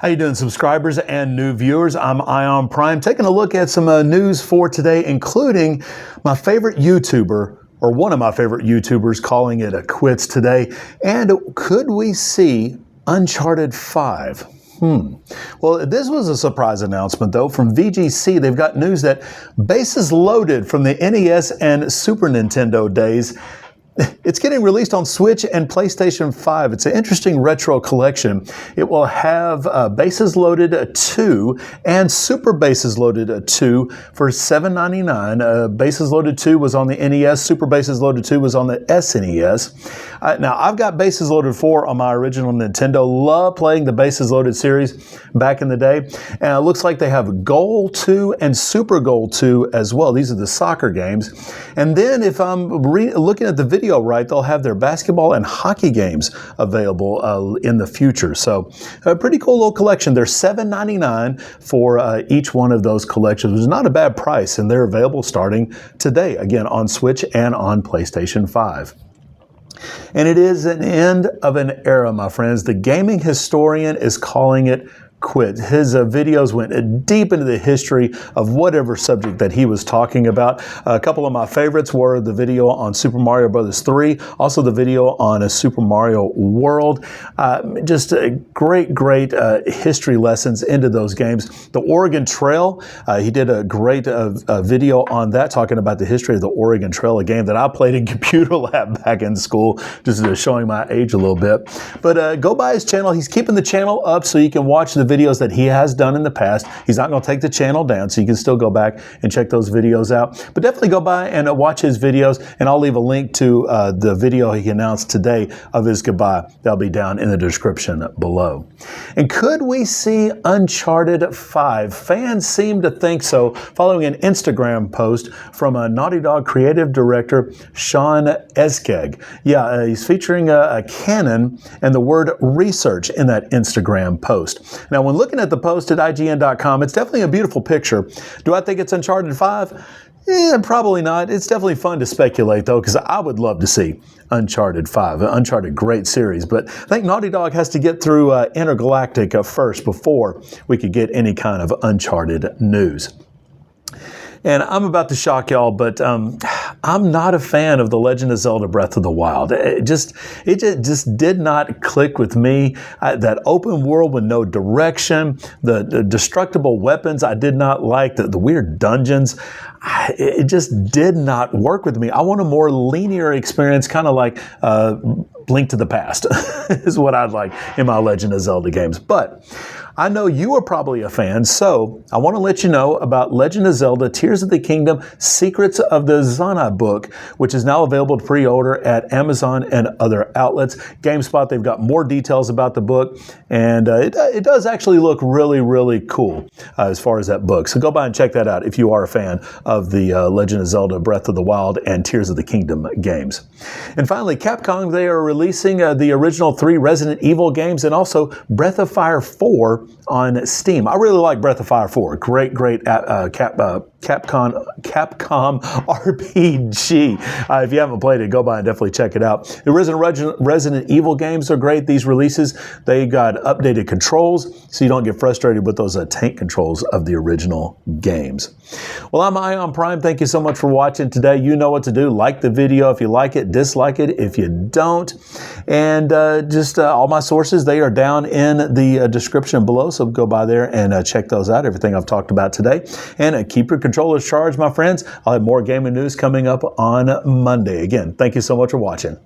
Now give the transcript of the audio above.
How you doing, subscribers and new viewers? I'm Ion Prime, taking a look at some news for today, including my favorite YouTuber, or one of my favorite YouTubers, calling it a quits today. And could we see Uncharted 5? Well, this was a surprise announcement, though, from VGC. They've got news that bases loaded from the NES and Super Nintendo days. It's getting released on Switch and PlayStation 5. It's an interesting retro collection. It will have Bases Loaded 2 and Super Bases Loaded 2 for $7.99. Bases Loaded 2 was on the NES. Super Bases Loaded 2 was on the SNES. Now, I've got Bases Loaded 4 on my original Nintendo. Love playing the Bases Loaded series back in the day. And it looks like they have Goal 2 and Super Goal 2 as well. These are the soccer games. And then if I'm looking at the video right, they'll have their basketball and hockey games available in the future. So a pretty cool little collection. They're $7.99 for each one of those collections, which is not a bad price, and they're available starting today, again, on Switch and on PlayStation 5. And it is an end of an era, my friends. The gaming historian is calling it quit. His videos went deep into the history of whatever subject that he was talking about. A couple of my favorites were the video on Super Mario Bros. 3, also the video on Super Mario World. Just great history lessons into those games. The Oregon Trail, he did a great video on that, talking about the history of the Oregon Trail, a game that I played in computer lab back in school, just showing my age a little bit. But go by his channel. He's keeping the channel up so you can watch the videos that he has done in the past. He's not going to take the channel down, so you can still go back and check those videos out. But definitely go by and watch his videos, and I'll leave a link to the video he announced today of his goodbye. That'll be down in the description below. And could we see Uncharted 5? Fans seem to think so, following an Instagram post from a Naughty Dog creative director, Sean Eskeg. Yeah, he's featuring a canon and the word research in that Instagram post. Now, when looking at the post at IGN.com, it's definitely a beautiful picture. Do I think it's Uncharted 5? Probably not. It's definitely fun to speculate, though, because I would love to see Uncharted 5. Uncharted, great series. But I think Naughty Dog has to get through Intergalactic first before we could get any kind of Uncharted news. And I'm about to shock y'all, but I'm not a fan of The Legend of Zelda Breath of the Wild. It just did not click with me. That open world with no direction, the destructible weapons I did not like, the weird dungeons, it just did not work with me. I want a more linear experience, kind of like Link to the Past is what I'd like in my Legend of Zelda games. But I know you are probably a fan, so I want to let you know about Legend of Zelda Tears of the Kingdom Secrets of the Zana book, which is now available to pre-order at Amazon and other outlets. GameSpot, they've got more details about the book, and it does actually look really cool as far as that book. So go by and check that out if you are a fan of the Legend of Zelda Breath of the Wild and Tears of the Kingdom games. And finally, Capcom, they are releasing the original 3 Resident Evil games and also Breath of Fire 4 on Steam. I really like Breath of Fire 4. Great Capcom RPG. If you haven't played it, go by and definitely check it out. The Resident Evil games are great. These releases, they got updated controls, so you don't get frustrated with those tank controls of the original games. Well, I'm Ion Prime. Thank you so much for watching today. You know what to do. Like the video if you like it, dislike it if you don't. And all my sources, they are down in the description below, so go by there and check those out, everything I've talked about today. And keep your controllers charged, my friends. I'll have more gaming news coming up on Monday. Again, thank you so much for watching.